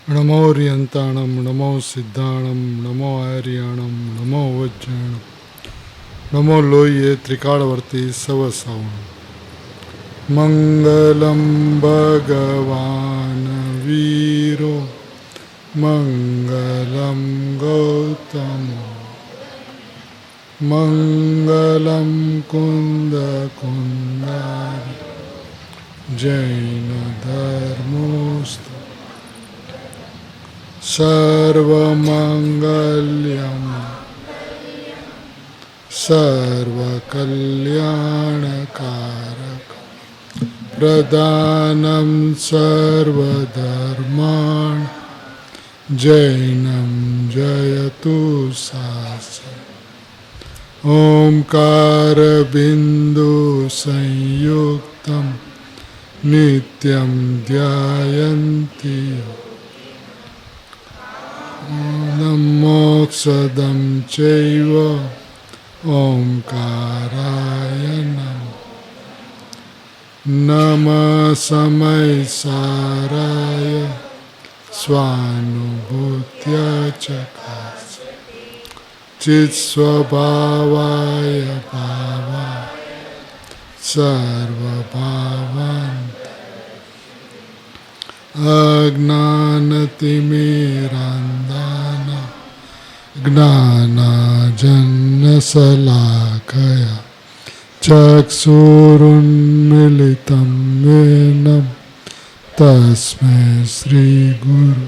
नमो रियंताणम नमो सिद्धाणम नमो आर्याणम नमो वज्राणम नमो लोये त्रिकालवर्ती सवसावण मंगलम भगवान वीरो मंगलम गौतम मंगलम कुंद कुंदार जैन धर्मोस्त सर्वमंगल्यम सर्वकल्याणकारक प्रदानं सर्वधर्मान् जैनं जयतु शासनं ओंकार बिंदु संयुक्तं नित्यं ध्यायन्ति मोक्षदं चैव ओंकाराय नमः समय साराय स्वानुभूत्या चकास चित्स्वभावाय भावाय सर्वभावान् अज्ञानतिमिरान्धाना ज्ञानाञ्जनशलाकया चक्षुरुन्मीलितं येन तस्मै श्रीगुरु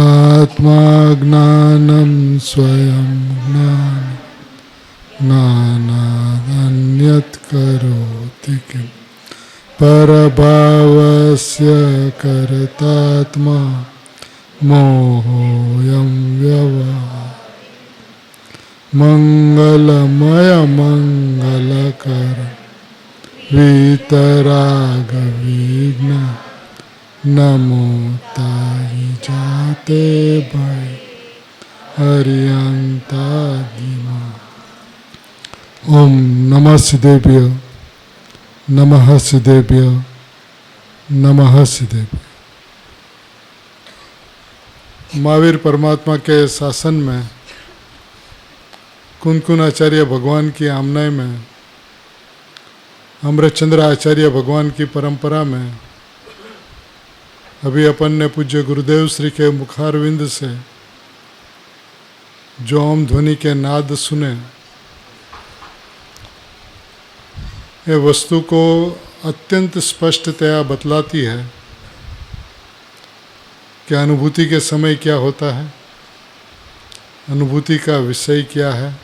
आत्माज्ञानं स्वयं ज्ञानादन्यत् करोति किम् परभावस्य कर्तात्मा मोहोऽयं व्यवहारः मंगलमय मंगलकर वीतरागविघ्न नमो ताहि जाते भय हरियंतादिमा। ओम नमः सिद्धेभ्य नमः सिद्धेभ्य नमः सिद्धेभ्य। महावीर परमात्मा के शासन में कुंदकुन आचार्य भगवान की आमनाई में अमृतचंद्र आचार्य भगवान की परंपरा में अभी अपन ने पूज्य गुरुदेव श्री के मुखारविंद से जो ओम ध्वनि के नाद सुने, ये वस्तु को अत्यंत स्पष्टतया बतलाती है कि अनुभूति के समय क्या होता है, अनुभूति का विषय क्या है,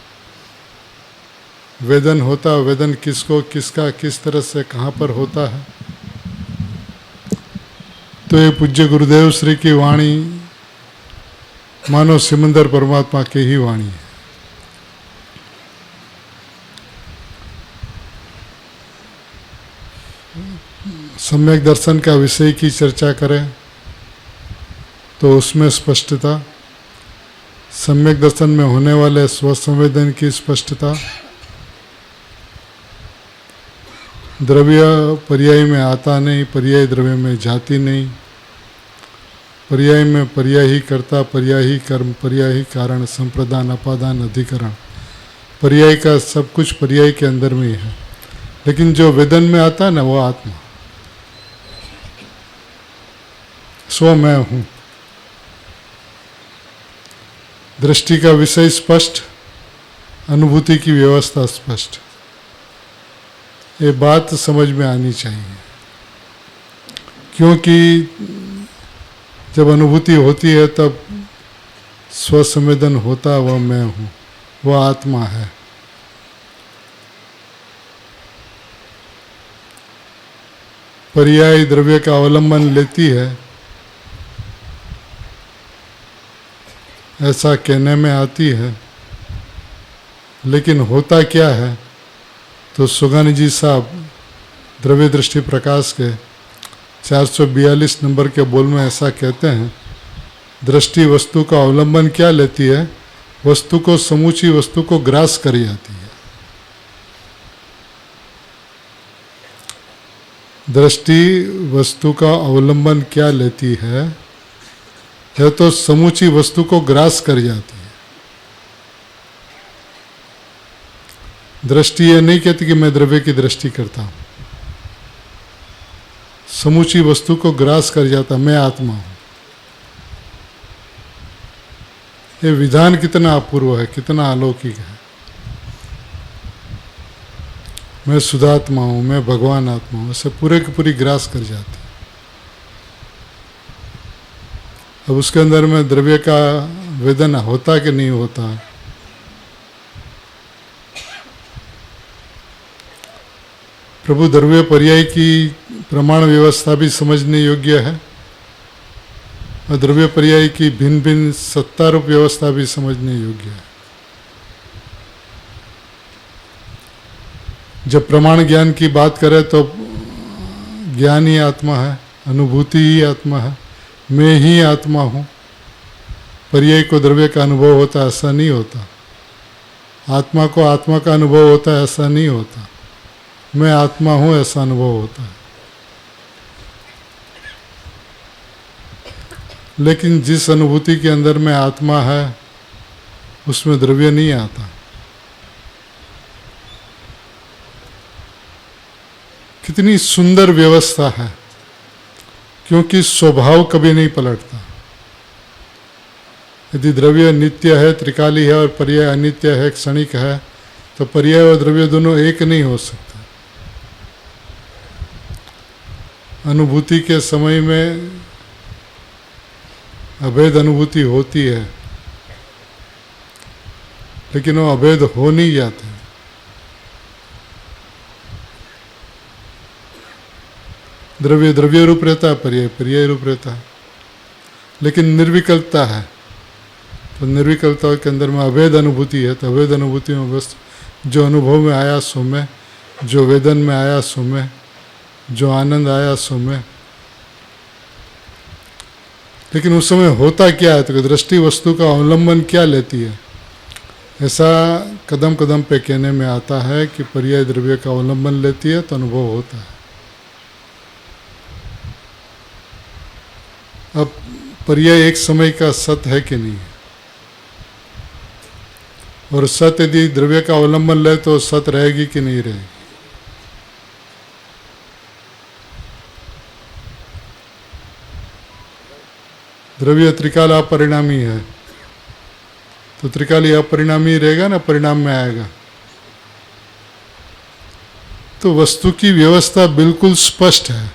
वेदन होता, वेदन किसको, किसका, किस तरह से, कहाँ पर होता है। तो ये पूज्य गुरुदेव श्री की वाणी मानो सिमंदर परमात्मा की ही वाणी है। सम्यक दर्शन का विषय की चर्चा करें तो उसमें स्पष्टता, सम्यक दर्शन में होने वाले स्वसंवेदन की स्पष्टता, द्रव्य पर्याय में आता नहीं, पर्याय द्रव्य में जाती नहीं, पर्याय में पर्याय ही कर्ता, पर्याय ही कर्म, पर्याय ही कारण, संप्रदान, अपादान, अधिकरण, पर्याय का सब कुछ पर्याय के अंदर में ही है। लेकिन जो वेदन में आता है ना, वो आत्मा स्व मैं हूँ। दृष्टि का विषय स्पष्ट, अनुभूति की व्यवस्था स्पष्ट, ये बात समझ में आनी चाहिए। क्योंकि जब अनुभूति होती है तब स्वसंवेदन होता, वह मैं हूँ, वह आत्मा है। पर्याय द्रव्य का अवलंबन लेती है, ऐसा कहने में आती है, लेकिन होता क्या है। तो सुगानी जी साहब द्रव्य दृष्टि प्रकाश के 442 नंबर के बोल में ऐसा कहते हैं, दृष्टि वस्तु का अवलंबन क्या लेती है, वस्तु को, समूची वस्तु को ग्रास कर जाती है। दृष्टि वस्तु का अवलंबन क्या लेती है, यह तो समूची वस्तु को ग्रास कर जाती है। दृष्टि ये नहीं कहती कि मैं द्रव्य की दृष्टि करता हूं, समूची वस्तु को ग्रास कर जाता, मैं आत्मा हूं। ये विधान कितना अपूर्व है, कितना अलौकिक है। मैं शुद्धात्मा हूं, मैं भगवान आत्मा हूं, इसे पूरे की पूरी ग्रास कर जाती। अब उसके अंदर में द्रव्य का वेदन होता कि नहीं होता, प्रभु द्रव्य पर्याय की प्रमाण व्यवस्था भी समझने योग्य है और द्रव्य पर्याय की भिन्न भिन्न सत्ता रूप व्यवस्था भी समझने योग्य है। जब प्रमाण ज्ञान की बात करें तो ज्ञान ही आत्मा है, अनुभूति ही आत्मा है, मैं ही आत्मा हूँ। पर्याय को द्रव्य का अनुभव होता है ऐसा नहीं होता, आत्मा को आत्मा का अनुभव होता है ऐसा नहीं होता, मैं आत्मा हूँ ऐसा अनुभव होता है। लेकिन जिस अनुभूति के अंदर में आत्मा है उसमें द्रव्य नहीं आता। कितनी सुंदर व्यवस्था है, क्योंकि स्वभाव कभी नहीं पलटता। यदि द्रव्य नित्य है, त्रिकाली है और पर्याय अनित्य है, क्षणिक है, तो पर्याय और द्रव्य दोनों एक नहीं हो सकते। अनुभूति के समय में अभेद अनुभूति होती है, लेकिन वो अभेद हो नहीं जाते। द्रव्य द्रव्य रूप रहता है, पर्याय पर्याय रूप रहता है, लेकिन निर्विकल्पता है। तो निर्विकल्पता के अंदर में अभेद अनुभूति है, तो अभेद अनुभूति में बस जो अनुभव में आया सो में, जो वेदन में आया सो में, जो आनंद आया सो में। लेकिन उस समय होता क्या है, तो दृष्टि वस्तु का अवलंबन क्या लेती है, ऐसा कदम कदम पे कहने में आता है कि पर्याय द्रव्य का अवलंबन लेती है तो अनुभव होता है। अब पर्याय एक समय का सत है कि नहीं है, और सत यदि द्रव्य का अवलंबन ले तो सत रहेगी कि नहीं रहेगी। द्रव्य त्रिकाल अपरिणामी है, तो त्रिकाली अपरिणामी रहेगा ना, परिणाम में आएगा। तो वस्तु की व्यवस्था बिल्कुल स्पष्ट है।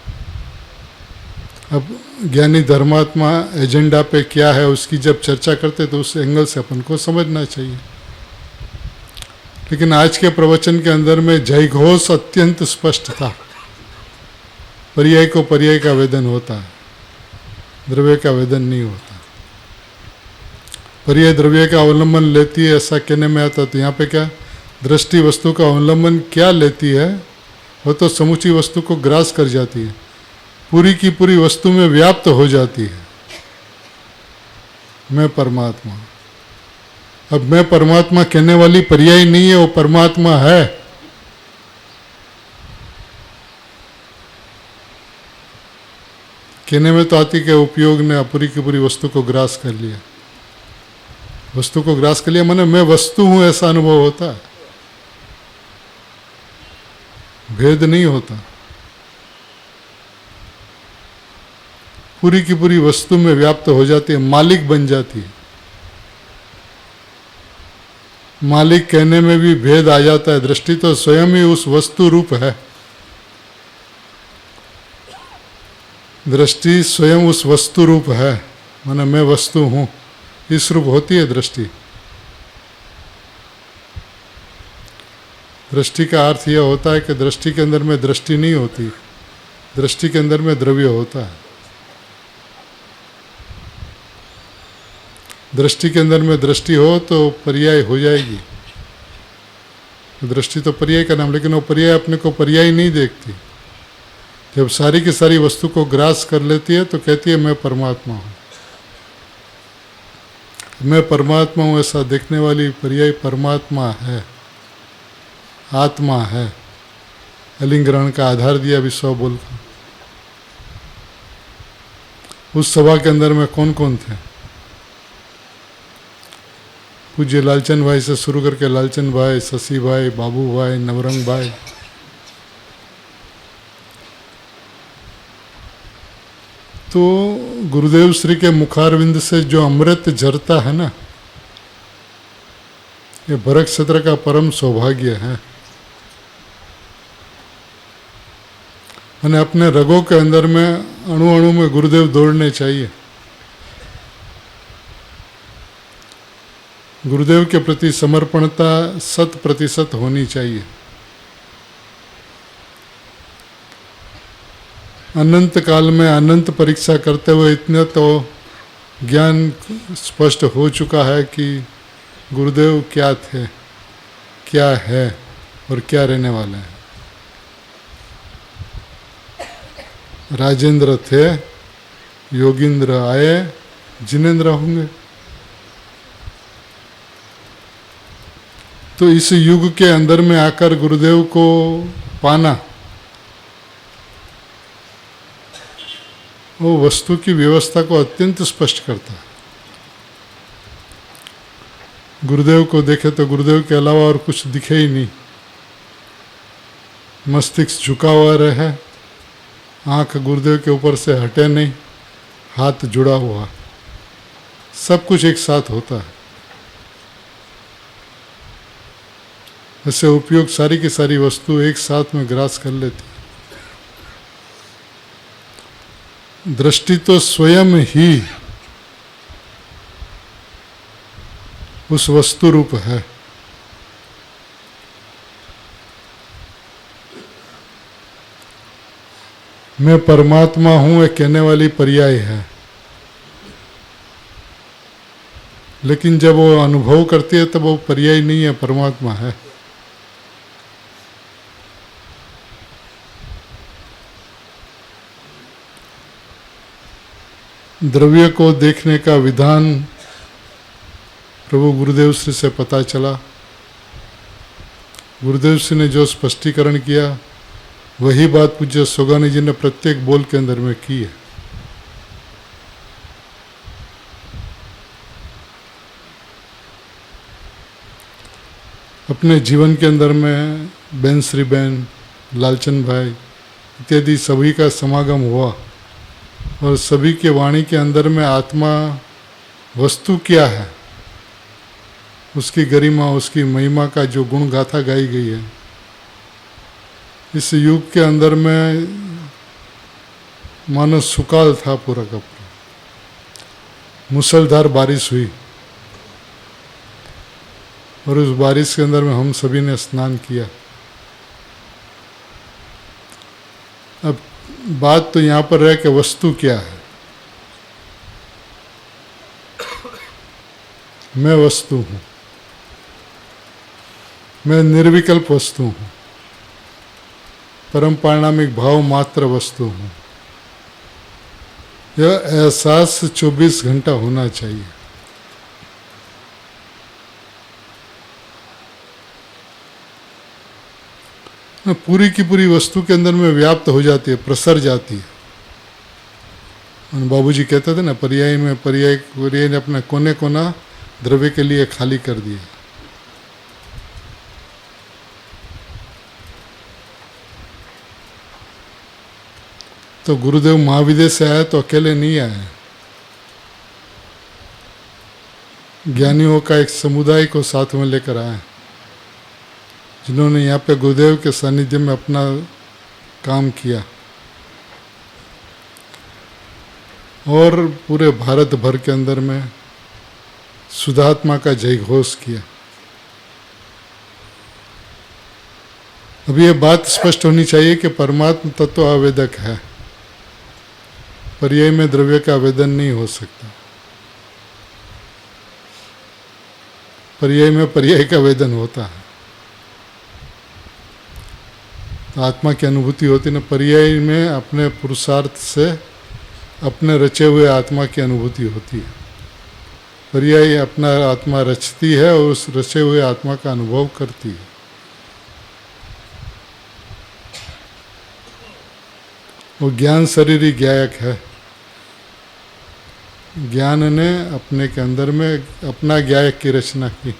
अब ज्ञानी धर्मात्मा एजेंडा पे क्या है उसकी जब चर्चा करते तो उस एंगल से अपन को समझना चाहिए। लेकिन आज के प्रवचन के अंदर में जयघोष अत्यंत स्पष्ट था। पर्याय को पर्याय का वेदन होता है, द्रव्य का वेदन नहीं होता। पर्याय द्रव्य का अवलंबन लेती है ऐसा कहने में आता, तो यहाँ पे क्या दृष्टि वस्तु का अवलंबन क्या लेती है, वो तो समूची वस्तु को ग्रास कर जाती है, पूरी की पूरी वस्तु में व्याप्त हो जाती है। मैं परमात्मा। अब मैं परमात्मा कहने वाली पर्याय नहीं है, वो परमात्मा है। कहने में तो आती के उपयोग ने पूरी की पूरी वस्तु को ग्रास कर लिया। वस्तु को ग्रास कर लिया माने मैं वस्तु हूं ऐसा अनुभव होता है, भेद नहीं होता। पूरी की पूरी वस्तु में व्याप्त हो जाती है, मालिक बन जाती है। मालिक कहने में भी भेद आ जाता है। दृष्टि तो स्वयं ही उस वस्तु रूप है। दृष्टि स्वयं उस वस्तु रूप है, माने मैं वस्तु हूं, इस रूप होती है दृष्टि। दृष्टि का अर्थ यह होता है कि दृष्टि के अंदर में दृष्टि नहीं होती, दृष्टि के अंदर में द्रव्य होता है। दृष्टि के अंदर में दृष्टि हो तो पर्याय हो जाएगी। दृष्टि तो पर्याय का नाम, लेकिन वो पर्याय अपने को पर्याय नहीं देखती। जब सारी की सारी वस्तु को ग्रास कर लेती है तो कहती है मैं परमात्मा हूँ। मैं परमात्मा हूँ ऐसा देखने वाली पर्याय परमात्मा है, आत्मा है। अलिंग ग्रहण का आधार दिया विश्व बोल का। उस सभा के अंदर में कौन कौन थे? पूज्य लालचंद भाई से शुरू करके लालचंद भाई, शशि भाई, बाबू भाई, नवरंग भाई, तो गुरुदेव श्री के मुखारविंद से जो अमृत झरता है ना, ये भरत क्षेत्र का परम सौभाग्य है। मैंने अपने रगों के अंदर में अणु अणु में गुरुदेव दौड़ने चाहिए। गुरुदेव के प्रति समर्पणता 100% होनी चाहिए। अनंत काल में अनंत परीक्षा करते हुए इतने तो ज्ञान स्पष्ट हो चुका है कि गुरुदेव क्या थे, क्या है और क्या रहने वाले हैं। राजेंद्र थे, योगींद्र आए, जिनेंद्र होंगे। तो इस युग के अंदर में आकर गुरुदेव को पाना, वो वस्तु की व्यवस्था को अत्यंत स्पष्ट करता है। गुरुदेव को देखे तो गुरुदेव के अलावा और कुछ दिखे ही नहीं। मस्तिष्क झुका हुआ रहे, आंख गुरुदेव के ऊपर से हटे नहीं, हाथ जुड़ा हुआ, सब कुछ एक साथ होता है। ऐसे उपयोग सारी की सारी वस्तु एक साथ में ग्रास कर लेती। दृष्टि तो स्वयं ही उस वस्तु रूप है। मैं परमात्मा हूं ये कहने वाली पर्याय है, लेकिन जब वो अनुभव करती है तब वो पर्याय नहीं है, परमात्मा है। द्रव्य को देखने का विधान प्रभु गुरुदेव श्री से पता चला। गुरुदेव श्री ने जो स्पष्टीकरण किया वही बात पूज्य सोगानी जी ने प्रत्येक बोल के अंदर में की है। अपने जीवन के अंदर में बहन श्री बहन, लालचंद भाई इत्यादि सभी का समागम हुआ और सभी के वाणी के अंदर में आत्मा वस्तु क्या है, उसकी गरिमा, उसकी महिमा का जो गुण गाथा गाई गई है। इस युग के अंदर में मानो सुकाल था पूरा का पूरा, मूसलधार बारिश हुई और उस बारिश के अंदर में हम सभी ने स्नान किया। अब बात तो यहाँ पर है कि वस्तु क्या है। मैं वस्तु हूँ, मैं निर्विकल्प वस्तु हूँ, परम पारिणामिक भाव मात्र वस्तु हूँ। यह एहसास 24 घंटा होना चाहिए। पूरी की पूरी वस्तु के अंदर में व्याप्त हो जाती है, प्रसर जाती है। बाबूजी कहते थे ना, पर्याय में पर्याय ने अपना कोने कोना द्रव्य के लिए खाली कर दिया। तो गुरुदेव महाविद्य से आए तो अकेले नहीं आए, ज्ञानियों का एक समुदाय को साथ में लेकर आए, जिन्होंने यहाँ पे गुरुदेव के सानिध्य में अपना काम किया और पूरे भारत भर के अंदर में सुधात्मा का जय घोष किया। अब ये बात स्पष्ट होनी चाहिए कि परमात्मा तत्व आवेदक है, पर्याय में द्रव्य का आवेदन नहीं हो सकता। पर्याय में पर्याय का आवेदन होता है। तो आत्मा की अनुभूति होती ना, पर्याय में अपने पुरुषार्थ से अपने रचे हुए आत्मा की अनुभूति होती है। पर्याय अपना आत्मा रचती है और उस रचे हुए आत्मा का अनुभव करती है। वो ज्ञान शरीर ही ज्ञायक है। ज्ञान ने अपने के अंदर में अपना ज्ञायक की रचना की।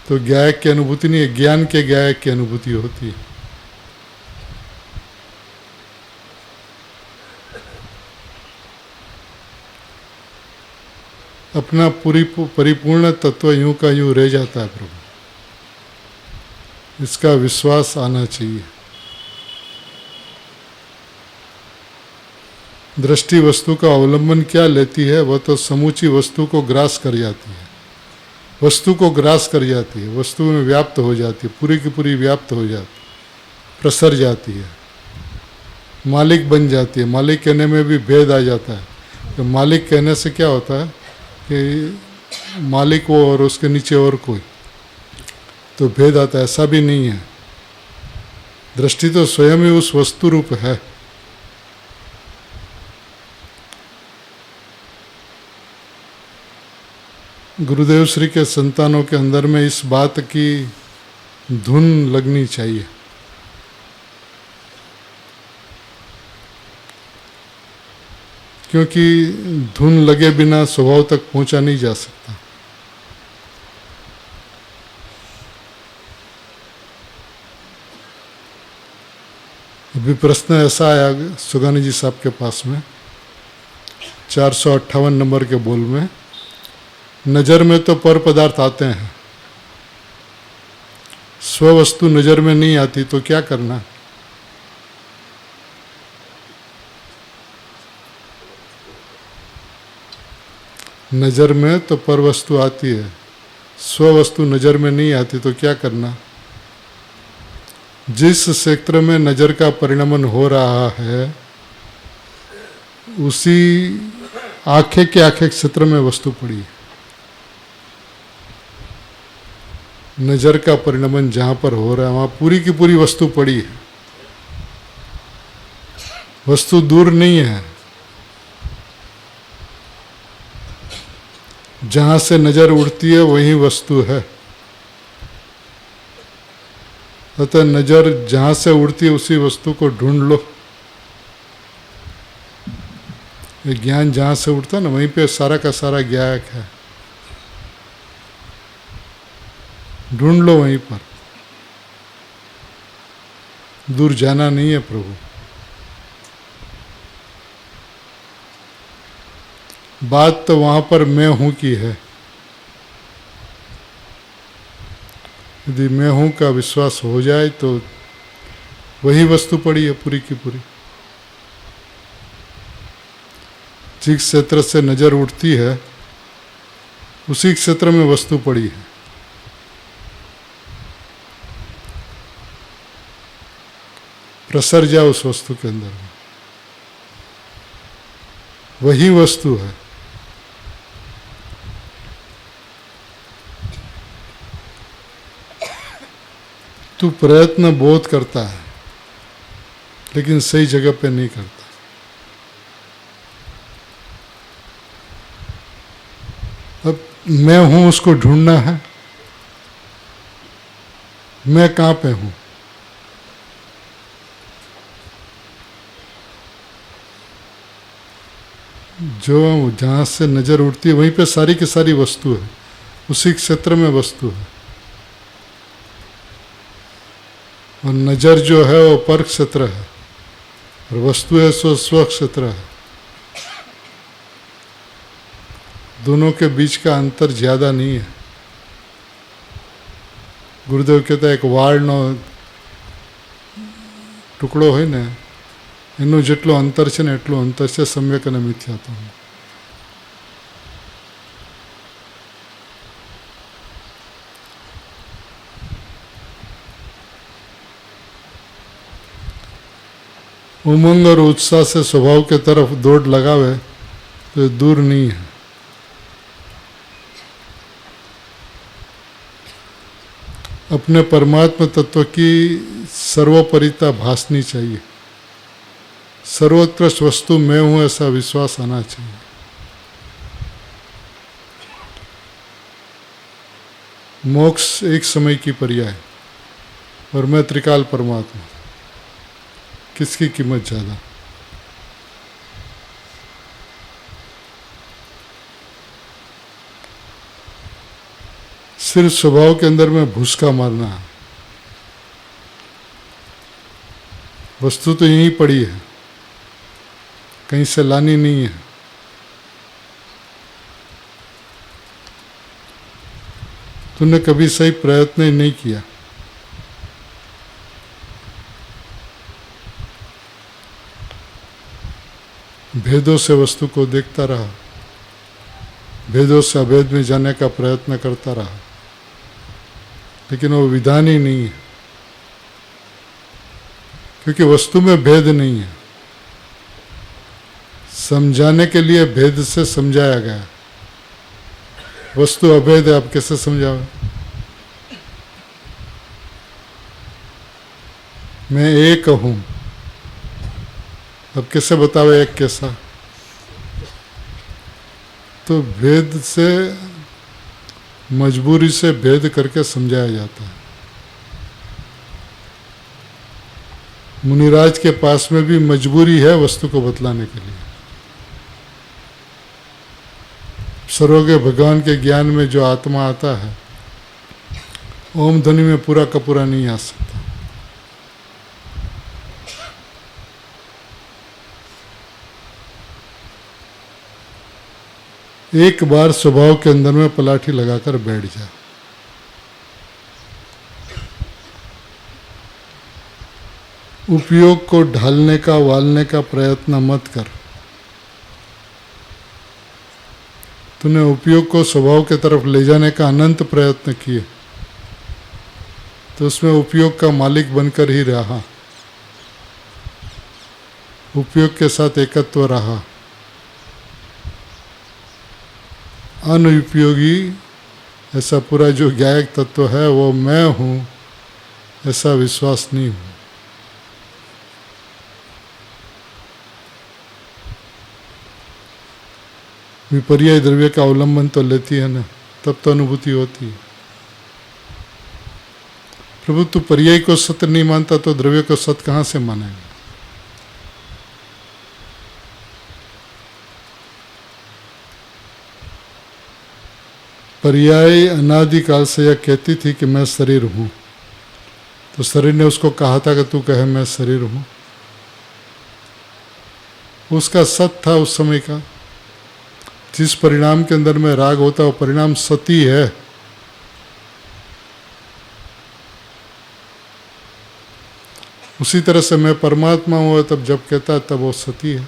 तो ज्ञायक की अनुभूति नहीं है, ज्ञान के ज्ञायक की अनुभूति होती है। अपना परिपूर्ण तत्व यूं का यूं रह जाता है प्रभु, इसका विश्वास आना चाहिए। दृष्टि वस्तु का अवलंबन क्या लेती है, वह तो समूची वस्तु को ग्रास कर जाती है, वस्तु को ग्रास कर जाती है, वस्तु में व्याप्त हो जाती है, पूरी की पूरी व्याप्त हो जाती है, प्रसर जाती है, मालिक बन जाती है। मालिक कहने में भी भेद आ जाता है। तो मालिक कहने से क्या होता है कि मालिक वो और उसके नीचे और कोई, तो भेद आता है। ऐसा भी नहीं है, दृष्टि तो स्वयं ही उस वस्तु रूप है। गुरुदेव श्री के संतानों के अंदर में इस बात की धुन लगनी चाहिए। क्योंकि धुन लगे बिना स्वभाव तक पहुंचा नहीं जा सकता। अभी प्रश्न ऐसा आया सुगानी जी साहब के पास में 458 नंबर के बोल में, नजर में तो पर पदार्थ आते हैं, स्ववस्तु नजर में नहीं आती, तो क्या करना? नजर में तो पर वस्तु आती है, स्ववस्तु नजर में नहीं आती, तो क्या करना? जिस क्षेत्र में नजर का परिणमन हो रहा है उसी आंखें के आंखें क्षेत्र में वस्तु पड़ी है। नजर का परिणमन जहां पर हो रहा है वहां पूरी की पूरी वस्तु पड़ी है। वस्तु दूर नहीं है, जहां से नजर उड़ती है वही वस्तु है। अतः नजर जहां से उड़ती है उसी वस्तु को ढूंढ लो। ये ज्ञान जहां से उड़ता है ना, वहीं पे सारा का सारा ज्ञायक है। ढूंढ लो वहीं पर, दूर जाना नहीं है प्रभु। बात तो वहां पर मैं हूं की है। यदि मैं हूं का विश्वास हो जाए तो वही वस्तु पड़ी है पूरी की पूरी। जिस क्षेत्र से नजर उठती है उसी क्षेत्र में वस्तु पड़ी है। प्रसर जाओ उस वस्तु के अंदर, वही वस्तु है। तू प्रयत्न बहुत करता है लेकिन सही जगह पे नहीं करता। अब मैं हूं उसको ढूंढना है। मैं कहां पे हूं? जो जहां से नजर उठती है वहीं पे सारी की सारी वस्तु है, उसी क्षेत्र में वस्तु है। और नजर जो है वो पर क्षेत्र है और वस्तु है सो स्व क्षेत्र है। दोनों के बीच का अंतर ज्यादा नहीं है। गुरुदेव कहता है एक वाळनो टुकड़ो है ने એનું જેટલું અંતર છે ને એટલું અંતર છે સમ્યક અને મિથ્યાત્વ। उमंग और उत्साह से स्वभाव के तरफ दौड़ लगावे तो ये दूर नहीं है। अपने परमात्मा तत्व की सर्वोपरिता भासनी चाहिए। सर्वोत्कृष्ट वस्तु मैं हूं ऐसा विश्वास आना चाहिए। मोक्ष एक समय की पर्याय और मैं त्रिकाल परमात्मा, किसकी कीमत ज्यादा? सिर्फ स्वभाव के अंदर में भूसका मारना है। वस्तु तो यहीं पड़ी है, कहीं से लानी नहीं है। तूने कभी सही प्रयत्न ही नहीं किया। भेदों से वस्तु को देखता रहा, भेदों से अभेद में जाने का प्रयत्न करता रहा, लेकिन वो विधान ही नहीं है, क्योंकि वस्तु में भेद नहीं है। समझाने के लिए भेद से समझाया गया, वस्तु अभेद है, आप कैसे समझाओ? मैं एक हूं, अब कैसे बतावे एक कैसा? तो भेद से, मजबूरी से भेद करके समझाया जाता है। मुनिराज के पास में भी मजबूरी है वस्तु को बतलाने के लिए। सर्वज्ञ भगवान के ज्ञान में जो आत्मा आता है, ओम ध्वनि में पूरा का पूरा नहीं आ सकता। एक बार स्वभाव के अंदर में पलाठी लगाकर बैठ जा। उपयोग को ढालने का, वालने का प्रयत्न मत कर। तूने उपयोग को स्वभाव के तरफ ले जाने का अनंत प्रयत्न किए, तो उसमें उपयोग का मालिक बनकर ही रहा, उपयोग के साथ एकत्व रहा। अनुपयोगी ऐसा पूरा जो ज्ञायक तत्व है वो मैं हूं, ऐसा विश्वास नहीं हूं। विपर्याय द्रव्य का अवलंबन तो लेती है ना, तब तो अनुभूति होती है। प्रभु तू पर्याय को सत्य नहीं मानता तो द्रव्य को सत्य कहां से मानेगा? पर्याय अनादिकाल से यह कहती थी कि मैं शरीर हूं, तो शरीर ने उसको कहा था कि तू कहे मैं शरीर हूं। उसका सत था उस समय का। जिस परिणाम के अंदर में राग होता है वो परिणाम सती है। उसी तरह से मैं परमात्मा हूं तब जब कहता तब वो सती है।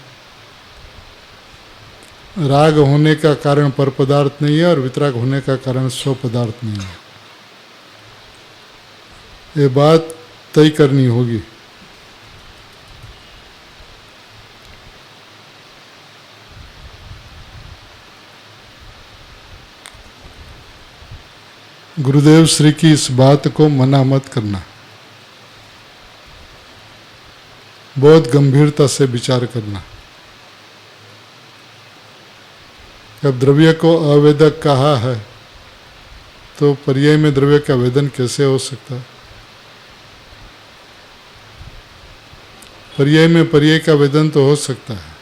राग होने का कारण पर पदार्थ नहीं है और वितराग होने का कारण स्व पदार्थ नहीं है। ये बात तय करनी होगी। गुरुदेव श्री की इस बात को मना मत करना, बहुत गंभीरता से विचार करना। जब द्रव्य को अवेदक कहा है तो पर्याय में द्रव्य का वेदन कैसे हो सकता है? पर्याय में पर्याय का वेदन तो हो सकता है।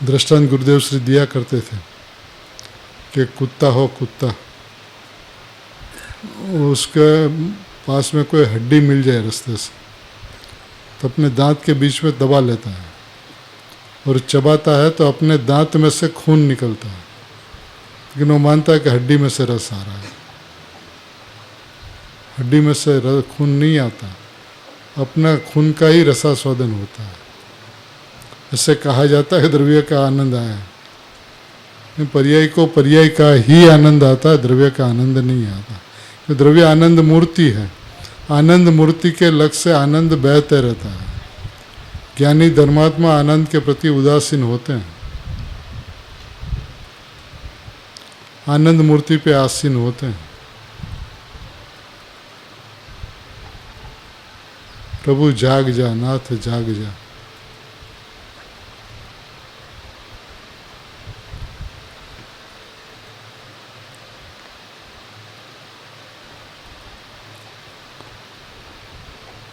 दृष्टांत गुरुदेव श्री दिया करते थे कि कुत्ता हो कुत्ता, उसके पास में कोई हड्डी मिल जाए रास्ते से तो अपने दांत के बीच में दबा लेता है और चबाता है तो अपने दांत में से खून निकलता है, लेकिन वो मानता है कि हड्डी में से रस आ रहा है। हड्डी में से खून नहीं आता, अपना खून का ही रसास्वादन होता है। ऐसे कहा जाता है द्रव्य का आनंद आया, पर्याय को पर्याय का ही आनंद आता है, द्रव्य का आनंद नहीं आता। तो द्रव्य आनंद मूर्ति है, आनंद मूर्ति के लक्ष्य से आनंद बहते रहता है। ज्ञानी धर्मात्मा आनंद के प्रति उदासीन होते हैं, आनंद मूर्ति पे आसीन होते हैं। प्रभु जाग जा, नाथ जाग जा।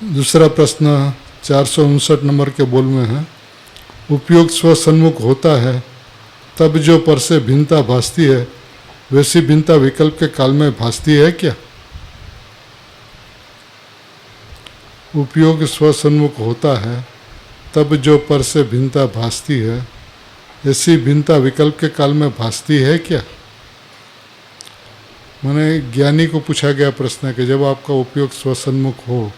दूसरा प्रश्न 459 नंबर के बोल में है, उपयोग स्वसन्मुख होता है तब जो पर से भिन्नता भासती है वैसी भिन्नता विकल्प के काल में भासती है क्या? उपयोग स्वसन्मुख होता है तब जो पर से भिन्नता भासती है ऐसी भिन्नता विकल्प के काल में भासती है क्या? माने ज्ञानी को पूछा गया प्रश्न है कि जब आपका उपयोग स्वसन्मुख हो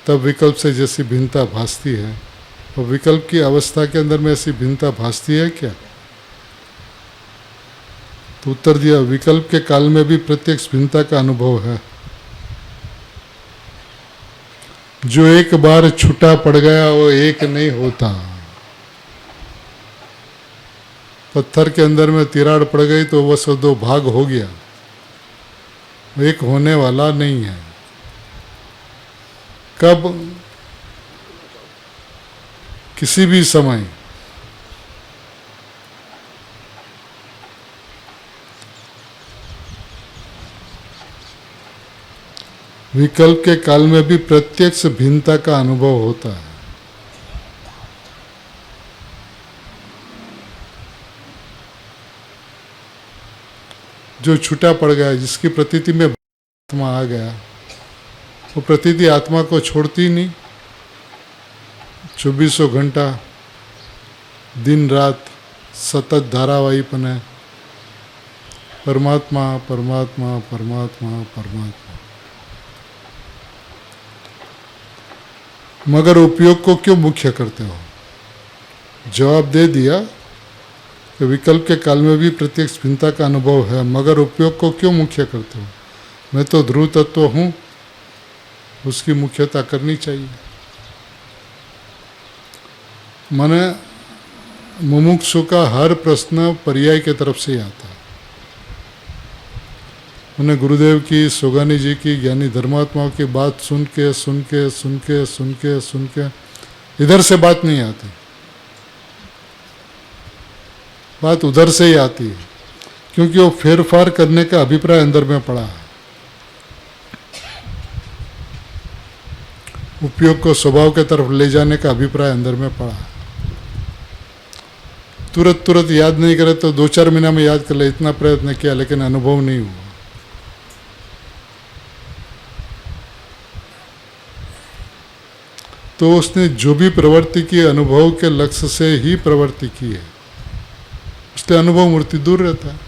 तब विकल्प से जैसी भिन्नता भासती है, और विकल्प की अवस्था के अंदर में ऐसी भिन्नता भासती है क्या? तो उत्तर दिया, विकल्प के काल में भी प्रत्यक्ष भिन्नता का अनुभव है। जो एक बार छूटा पड़ गया वो एक नहीं होता। पत्थर के अंदर में तिराड़ पड़ गई तो वह सब दो भाग हो गया, एक होने वाला नहीं है। कब? किसी भी समय। विकल्प के काल में भी प्रत्यक्ष भिन्नता का अनुभव होता है। जो छूटा पड़ गया, जिसकी प्रतीति में आत्मा आ गया, वो प्रतीति आत्मा को छोड़ती नहीं। 24 घंटा दिन रात सतत धारावाहीपन है, परमात्मा परमात्मा परमात्मा परमात्मा। मगर उपयोग को क्यों मुख्य करते हो? जवाब दे दिया कि विकल्प के काल में भी प्रत्यक्ष भिन्नता का अनुभव है, मगर उपयोग को क्यों मुख्य करते हो? मैं तो ध्रुव तत्व हूँ, उसकी मुख्यता करनी चाहिए। माने मुमुक्षु का हर प्रश्न पर्याय के तरफ से ही आता है। उन्हें गुरुदेव की, सोगानी जी की, ज्ञानी धर्मात्माओं की बात सुन के सुन के सुन के सुन के सुन के इधर से बात नहीं आती, बात उधर से ही आती है, क्योंकि वो फेरफार करने का अभिप्राय अंदर में पड़ा है। उपयोग को स्वभाव के तरफ ले जाने का अभिप्राय अंदर में पड़ा है। तुरंत तुरंत याद नहीं करे तो 2-4 महीना में याद कर ले, इतना प्रयत्न किया लेकिन अनुभव नहीं हुआ। तो उसने जो भी प्रवृत्ति की अनुभव के लक्ष्य से ही प्रवृत्ति की है, उसके अनुभव मूर्ति दूर रहता है।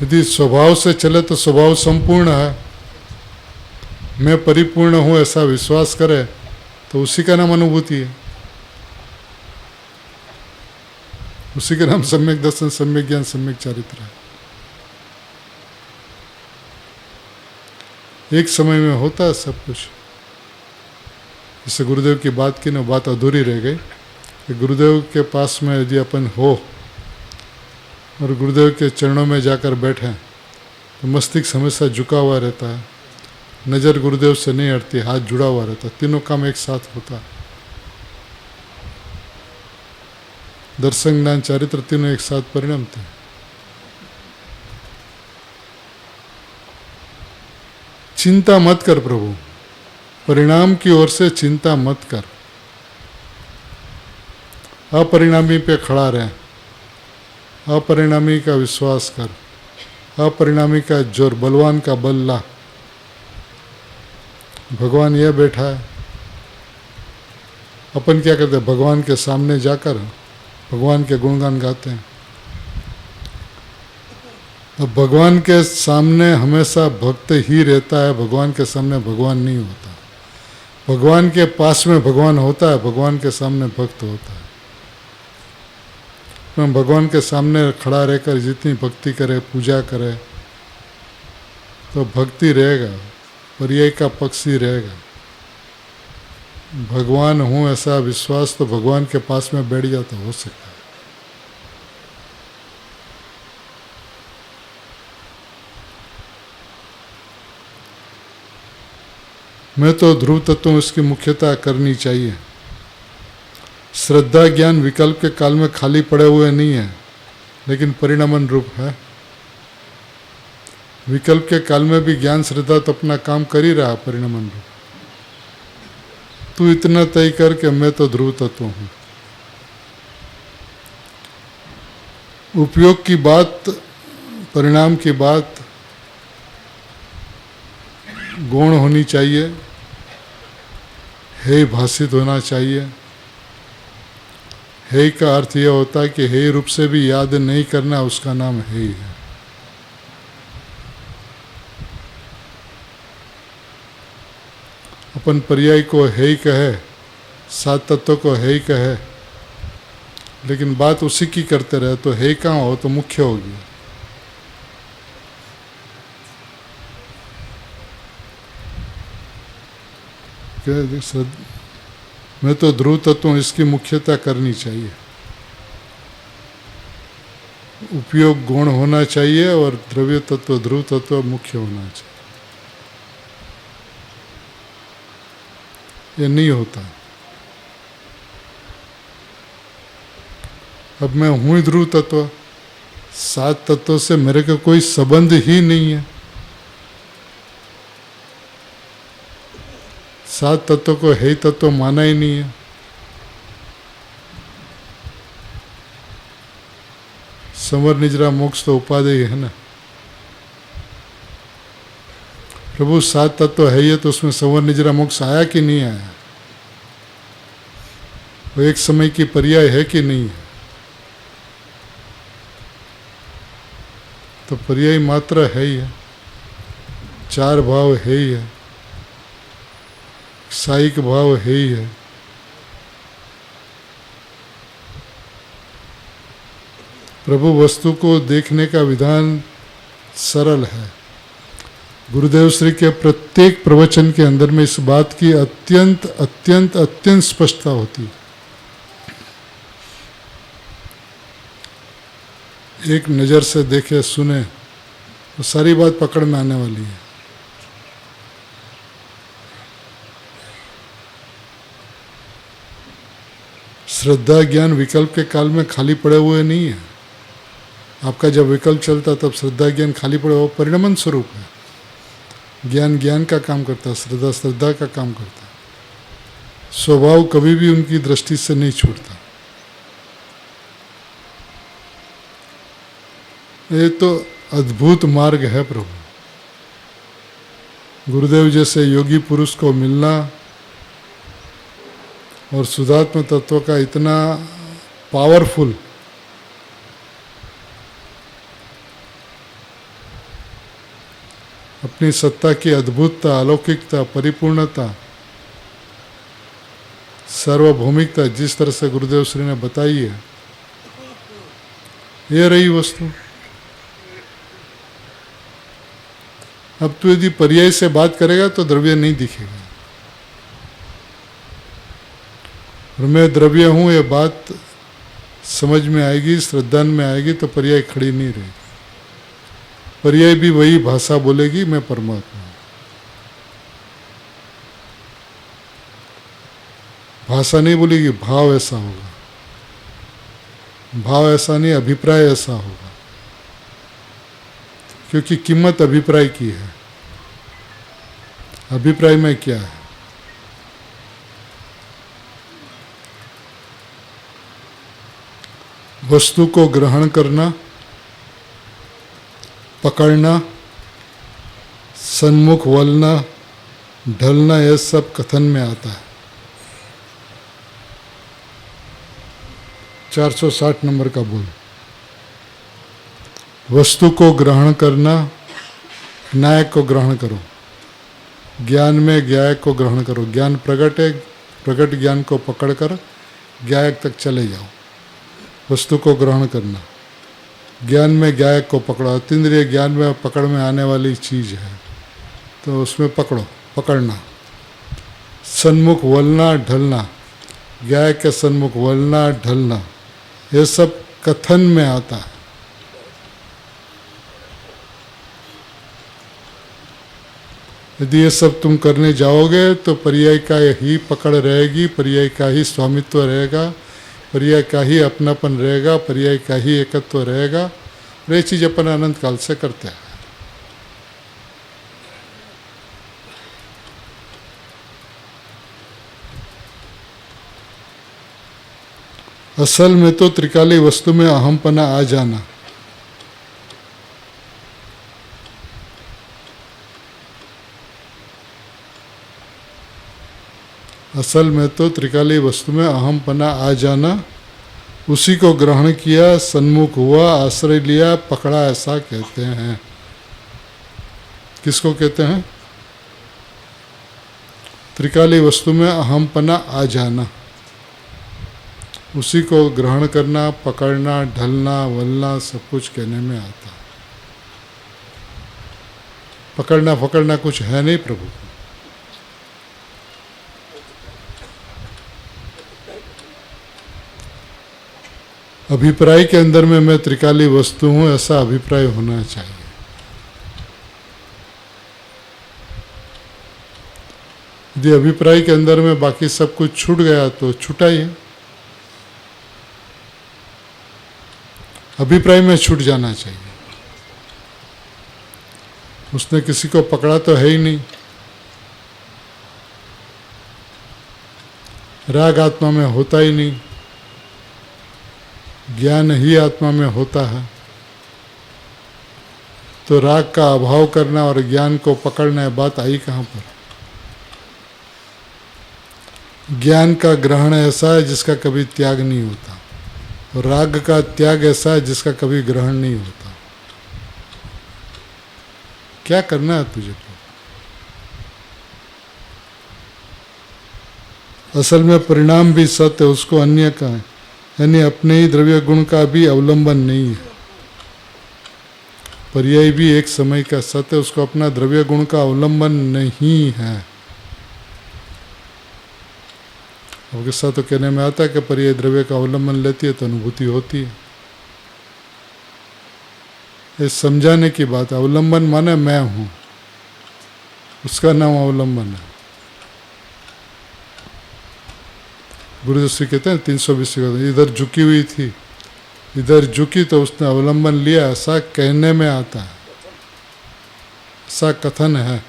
यदि स्वभाव से चले तो स्वभाव संपूर्ण है, मैं परिपूर्ण हूं ऐसा विश्वास करे तो उसी का नाम अनुभूति है, उसी का नाम सम्यक दर्शन, सम्यक ज्ञान, सम्यक चारित्र है। एक समय में होता है सब कुछ। जैसे गुरुदेव की बात की ना, बात अधूरी रह गई कि गुरुदेव के पास में यदि अपन हो और गुरुदेव के चरणों में जाकर बैठें तो मस्तिष्क हमेशा झुका हुआ रहता है, नज़र गुरुदेव से नहीं हटती, हाथ जुड़ा हुआ रहता है, तीनों काम एक साथ होता है। दर्शन, ज्ञान, चारित्र तीनों एक साथ परिणमते हैं। चिंता मत कर प्रभु, परिणाम की ओर से चिंता मत कर, अपरिणामी पे खड़ा रहे, अपरिणामी का विश्वास कर, अपरिणामी का जोर, बलवान का बल ला। भगवान यह बैठा है, अपन क्या करते हैं? भगवान के सामने जाकर भगवान के गुणगान गाते हैं। अब भगवान के सामने हमेशा भक्त ही रहता है, भगवान के सामने भगवान नहीं होता। भगवान के पास में भगवान होता है, भगवान के सामने भक्त होता है। तो भगवान के सामने खड़ा रहकर जितनी भक्ति करे, पूजा करे तो भक्ति रहेगा, पर्याय का पक्ष ही रहेगा। भगवान हूँ ऐसा विश्वास तो भगवान के पास में बैठ जाता हो सकता है। मैं तो ध्रुव तत्व हूँ, इसकी मुख्यता करनी चाहिए। श्रद्धा ज्ञान विकल्प के काल में खाली पड़े हुए नहीं है, लेकिन परिणमन रूप है। विकल्प के काल में भी ज्ञान श्रद्धा तो अपना काम कर ही रहा परिणमन रूप। तू इतना तय कर कि मैं तो ध्रुव तत्व हूं। उपयोग की बात, परिणाम की बात गौण होनी चाहिए, हे भाषित होना चाहिए। हे का अर्थ यह होता है कि हे रूप से भी याद नहीं करना, उसका नाम हे है। अपन पर्याय को हे कहे, सात तत्व को हे कहे, लेकिन बात उसी की करते रहे तो हे कहाँ हो तो मुख्य होगी। मैं तो ध्रुव तत्व हूं, इसकी मुख्यता करनी चाहिए। उपयोग गुण होना चाहिए और द्रव्य तत्व ध्रुव तत्व मुख्य होना चाहिए। ये नहीं होता। अब मैं हूं ही ध्रुव तत्व, सात तत्वों से मेरे का कोई संबंध ही नहीं है। सात तत्व को हे तत्व माना ही नहीं है। संवर निजरा मोक्ष तो उपादेय है ना। प्रभु सात तत्व है ये, तो उसमें संवर निजरा मोक्ष आया कि नहीं आया? वो एक समय की पर्याय है कि नहीं है? तो पर्याय मात्र है ही है, चार भाव है ही है, साइक भाव है ही है। प्रभु वस्तु को देखने का विधान सरल है। गुरुदेव श्री के प्रत्येक प्रवचन के अंदर में इस बात की अत्यंत अत्यंत अत्यंत स्पष्टता होती है। एक नज़र से देखे सुने तो सारी बात पकड़ में आने वाली है। श्रद्धा ज्ञान विकल्प के काल में खाली पड़े हुए नहीं है। आपका जब विकल्प चलता तब श्रद्धा ज्ञान खाली पड़े, वो परिणमन स्वरूप है। ज्ञान ज्ञान का काम करता है, श्रद्धा श्रद्धा का काम करता है। स्वभाव कभी भी उनकी दृष्टि से नहीं छूटता। ये तो अद्भुत मार्ग है प्रभु। गुरुदेव जैसे योगी पुरुष को मिलना और शुद्धात्म तत्व का इतना पावरफुल अपनी सत्ता की अद्भुतता, अलौकिकता, परिपूर्णता, सार्वभौमिकता जिस तरह से गुरुदेव श्री ने बताई है, ये रही वस्तु। अब तो यदि पर्याय से बात करेगा तो द्रव्य नहीं दिखेगा। और मैं द्रव्य हूं, ये बात समझ में आएगी, श्रद्धा में आएगी तो पर्याय खड़ी नहीं रहेगी। पर्याय भी वही भाषा बोलेगी, मैं परमात्मा हूं। भाषा नहीं बोलेगी, भाव ऐसा होगा। भाव ऐसा नहीं, अभिप्राय ऐसा होगा, क्योंकि कीमत अभिप्राय की है। अभिप्राय में क्या है? वस्तु को ग्रहण करना, पकड़ना, सन्मुख वलना, ढलना, यह सब कथन में आता है। 460 नंबर का बोल। वस्तु को ग्रहण करना, न्यायक को ग्रहण करो। ज्ञान में ज्ञायक को ग्रहण करो। ज्ञान प्रकट है, प्रकट ज्ञान को पकड़कर ज्ञायक तक चले जाओ। वस्तु को ग्रहण करना, ज्ञान में ज्ञायक को पकड़ो। अतीन्द्रिय ज्ञान में पकड़ में आने वाली चीज है, तो उसमें पकड़ो, पकड़ना। सन्मुख वलना, ढलना, ज्ञायक के सन्मुख वलना, ढलना, ये सब कथन में आता है। यदि ये सब तुम करने जाओगे तो पर्याय का ही पकड़ रहेगी, पर्याय का ही स्वामित्व रहेगा, पर्याय का ही अपनापन रहेगा, पर्याय का ही एकत्व रहेगा। और ये चीज़ अपन अनंत काल से करते हैं। असल में तो त्रिकाली वस्तु में अहमपना आ जाना, असल में तो त्रिकाली वस्तु में अहमपना आ जाना, उसी को ग्रहण किया, सन्मुख हुआ, आश्रय लिया, पकड़ा, ऐसा कहते हैं। किसको कहते हैं? त्रिकाली वस्तु में अहमपना आ जाना, उसी को ग्रहण करना, पकड़ना, ढलना, वलना, सब कुछ कहने में आता है। पकड़ना पकड़ना कुछ है नहीं प्रभु। अभिप्राय के अंदर में मैं त्रिकाली वस्तु हूं, ऐसा अभिप्राय होना चाहिए। यदि अभिप्राय के अंदर में बाकी सब कुछ छूट गया तो छूटा ही है। अभिप्राय में छूट जाना चाहिए। उसने किसी को पकड़ा तो है ही नहीं। राग आत्मा में होता ही नहीं, ज्ञान ही आत्मा में होता है। तो राग का अभाव करना और ज्ञान को पकड़ना है, बात आई कहाँ पर? ज्ञान का ग्रहण ऐसा है जिसका कभी त्याग नहीं होता, और राग का त्याग ऐसा है जिसका कभी ग्रहण नहीं होता। क्या करना है तुझे को? असल में परिणाम भी सत्य, उसको अन्य का है, यानी अपने ही द्रव्य गुण का भी अवलंबन नहीं है। पर्याय भी एक समय का सत्य, उसको अपना द्रव्य गुण का अवलंबन नहीं है। अब किस्सा तो कहने में आता है कि पर्याय द्रव्य का अवलंबन लेती है तो अनुभूति होती है। ये समझाने की बात है। अवलंबन माने मैं हूं, उसका नाम अवलंबन है। गुरुदत्त कहते हैं 320 इधर झुकी हुई थी, इधर झुकी तो उसने अवलंबन लिया, ऐसा कहने में आता है, ऐसा कथन है।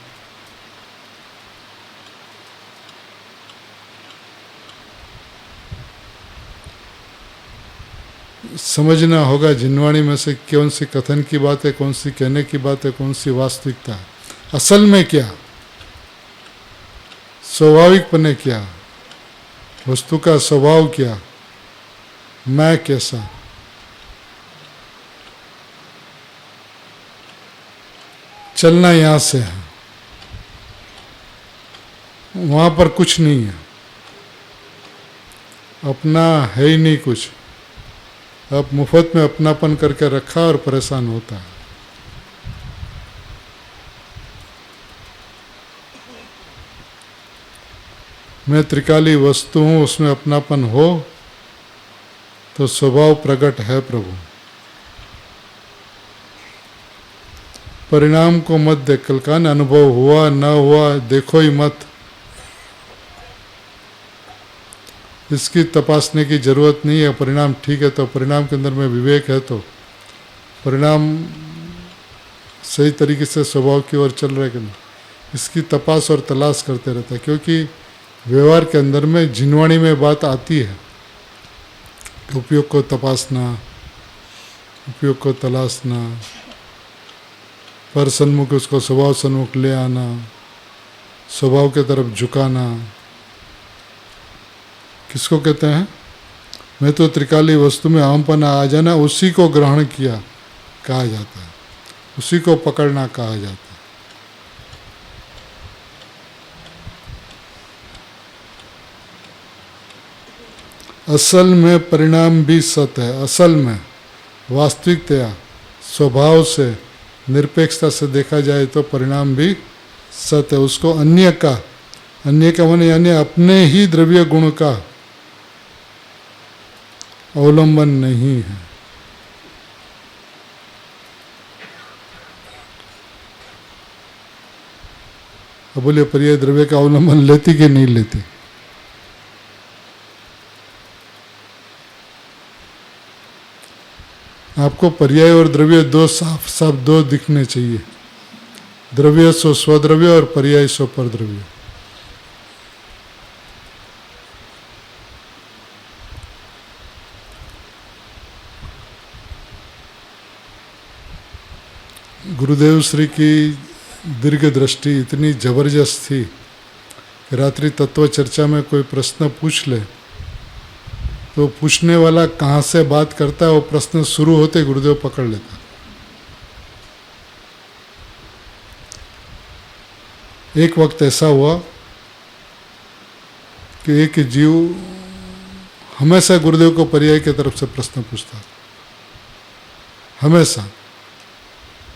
समझना होगा जिनवाणी में से कौन सी कथन की बात है, कौन सी कहने की बात है, कौन सी वास्तविकता है। असल में क्या, स्वाभाविकपने क्या, वस्तु का स्वभाव क्या, मैं कैसा, चलना यहां से है, वहां पर कुछ नहीं है, अपना है ही नहीं कुछ। अब मुफ्त में अपनापन करके रखा और परेशान होता है। मैं त्रिकाली वस्तु हूं, उसमें अपनापन हो तो स्वभाव प्रकट है प्रभु। परिणाम को मत देख, कल का अनुभव हुआ न हुआ देखो ही मत, इसकी तपासने की जरूरत नहीं है। परिणाम ठीक है तो परिणाम के अंदर में विवेक है तो परिणाम सही तरीके से स्वभाव की ओर चल रहा है कि नहीं, इसकी तपास और तलाश करते रहता है। क्योंकि व्यवहार के अंदर में जिनवाणी में बात आती है कि उपयोग को तपासना, उपयोग को तलाशना, पर सन्मुख उसको स्वभाव सन्मुख ले आना, स्वभाव के तरफ झुकाना। किसको कहते हैं? मैं तो त्रिकाली वस्तु में अहमपना आ जाना, उसी को ग्रहण किया कहा जाता है, उसी को पकड़ना कहा जाता है। असल में परिणाम भी सत्य है। असल में वास्तविकता स्वभाव से निरपेक्षता से देखा जाए तो परिणाम भी सत्य है। उसको अन्य का माने यानी अपने ही द्रव्य गुण का अवलंबन नहीं है। अब बोलिए पर्याय द्रव्य का अवलंबन लेती कि नहीं लेती? आपको पर्याय और द्रव्य दो साफ साफ दो दिखने चाहिए। द्रव्य सो स्वद्रव्य और पर्याय सो परद्रव्य। गुरुदेव श्री की दीर्घ दृष्टि इतनी जबरदस्त थी कि रात्रि तत्व चर्चा में कोई प्रश्न पूछ ले तो पूछने वाला कहाँ से बात करता है वो प्रश्न शुरू होते गुरुदेव पकड़ लेता। एक वक्त ऐसा हुआ कि एक जीव हमेशा गुरुदेव को पर्याय की तरफ से प्रश्न पूछता था, हमेशा।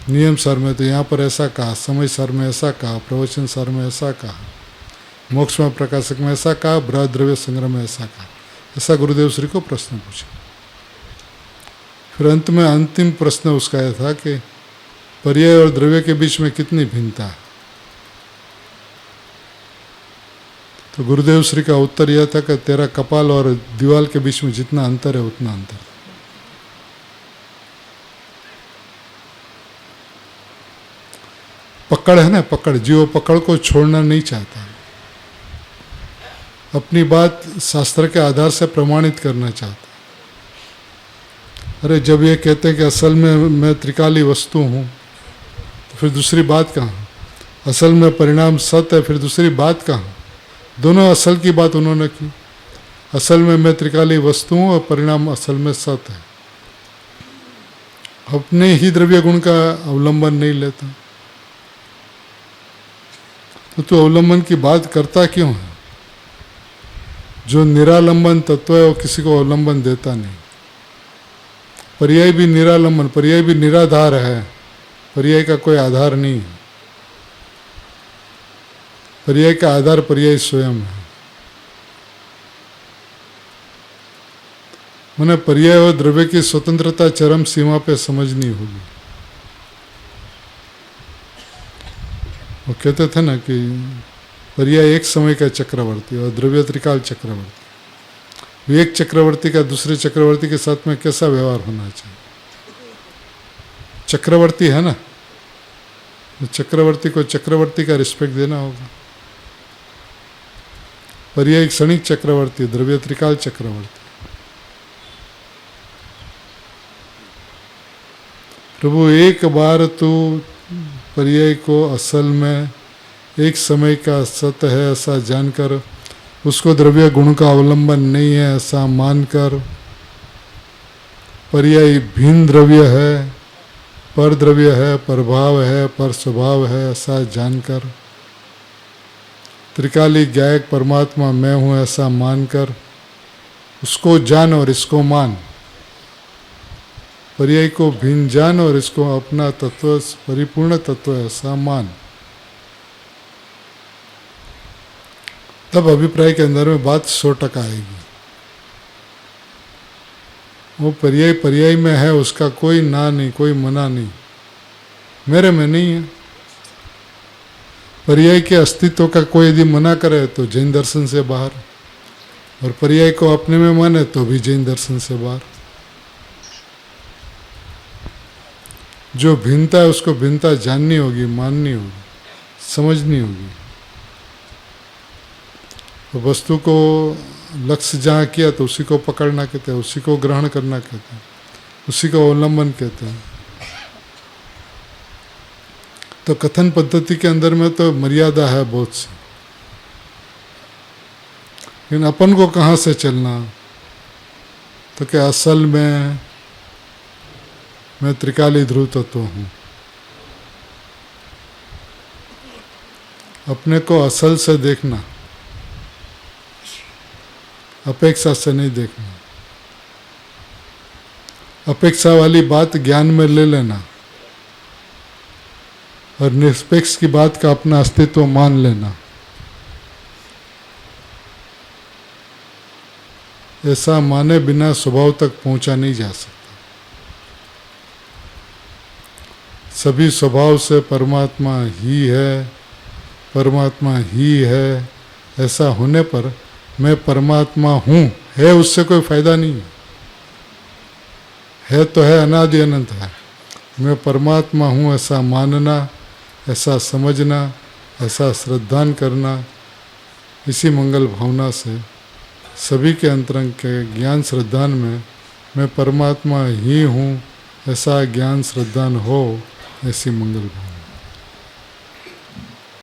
नियम सार में तो यहाँ पर ऐसा कहा, समय सार में ऐसा कहा, प्रवचन सार में ऐसा कहा, मोक्ष में प्रकाशक में ऐसा कहा, बृहद द्रव्य संग्रह में ऐसा कहा। ऐसा गुरुदेव श्री को प्रश्न पूछा। फिर अंत में अंतिम प्रश्न उसका यह था कि पर्याय और द्रव्य के बीच में कितनी भिन्नता है। तो गुरुदेव श्री का उत्तर यह था कि तेरा कपाल और दीवाल के बीच में जितना अंतर है उतना अंतर है। पकड़ है ना, पकड़, जीव पकड़ को छोड़ना नहीं चाहता, अपनी बात शास्त्र के आधार से प्रमाणित करना चाहता। अरे जब ये कहते हैं कि असल में मैं त्रिकाली वस्तु हूँ तो फिर दूसरी बात कहाँ? असल में परिणाम सत्य है, फिर दूसरी बात कहाँ? दोनों असल की बात उन्होंने की। असल में मैं त्रिकाली वस्तु हूँ और परिणाम असल में सत्य है। अपने ही द्रव्य गुण का अवलंबन नहीं लेता तो तू अवलंबन की बात करता क्यों है? जो निरालंबन तत्व है वो किसी को अवलंबन देता नहीं। पर्याय भी निरालंबन, पर्याय भी निराधार है, पर्याय का कोई आधार नहीं है। पर्याय का आधार पर्याय स्वयं है। मैंने पर्याय और द्रव्य की स्वतंत्रता चरम सीमा पे समझनी होगी। वो कहते थे ना कि पर्याय एक समय का चक्रवर्ती और द्रव्य त्रिकाल चक्रवर्ती। एक चक्रवर्ती का दूसरे चक्रवर्ती के साथ में कैसा व्यवहार होना चाहिए? चक्रवर्ती है ना, तो चक्रवर्ती को चक्रवर्ती का रिस्पेक्ट देना होगा। पर्याय क्षणिक चक्रवर्ती, द्रव्य त्रिकाल चक्रवर्ती। प्रभु एक बार तू पर्याय को असल में एक समय का सत्य है ऐसा जानकर, उसको द्रव्य गुण का अवलंबन नहीं है ऐसा मानकर, पर्याय भिन्न द्रव्य है, पर द्रव्य है, प्रभाव है, पर स्वभाव है ऐसा जानकर, त्रिकाली गायक परमात्मा मैं हूँ ऐसा मानकर, उसको जान और इसको मान। पर्याय को भिन्न जान और इसको अपना तत्व, परिपूर्ण तत्व ऐसा मान। तब अभिप्राय के अंदर में बात 100% आएगी। वो पर्याय पर्याय में है, उसका कोई ना नहीं, कोई मना नहीं, मेरे में नहीं है। पर्याय के अस्तित्व का कोई यदि मना करे तो जैन दर्शन से बाहर, और पर्याय को अपने में माने तो भी जैन दर्शन से बाहर। जो भिन्नता है उसको भिन्नता जाननी होगी, माननी होगी, समझनी होगी। तो वस्तु को लक्ष्य जहाँ किया तो उसी को पकड़ना कहते हैं, उसी को ग्रहण करना कहते हैं, उसी को अवलंबन कहते हैं। तो कथन पद्धति के अंदर में तो मर्यादा है बहुत सी, लेकिन अपन को कहाँ से चलना? तो क्या असल में मैं त्रिकाली ध्रुव तत्व हूँ। अपने को असल से देखना, अपेक्षा से नहीं देखना। अपेक्षा वाली बात ज्ञान में ले लेना और निष्पेक्ष की बात का अपना अस्तित्व मान लेना। ऐसा माने बिना स्वभाव तक पहुंचा नहीं जा सकता। सभी स्वभाव से परमात्मा ही है, परमात्मा ही है, ऐसा होने पर मैं परमात्मा हूँ है उससे कोई फायदा नहीं है तो है, अनादि अनंत है। मैं परमात्मा हूँ ऐसा मानना, ऐसा समझना, ऐसा श्रद्धान करना, इसी मंगल भावना से सभी के अंतरंग के ज्ञान श्रद्धान में मैं परमात्मा ही हूँ ऐसा ज्ञान श्रद्धान हो, ऐसी मंगल भावना।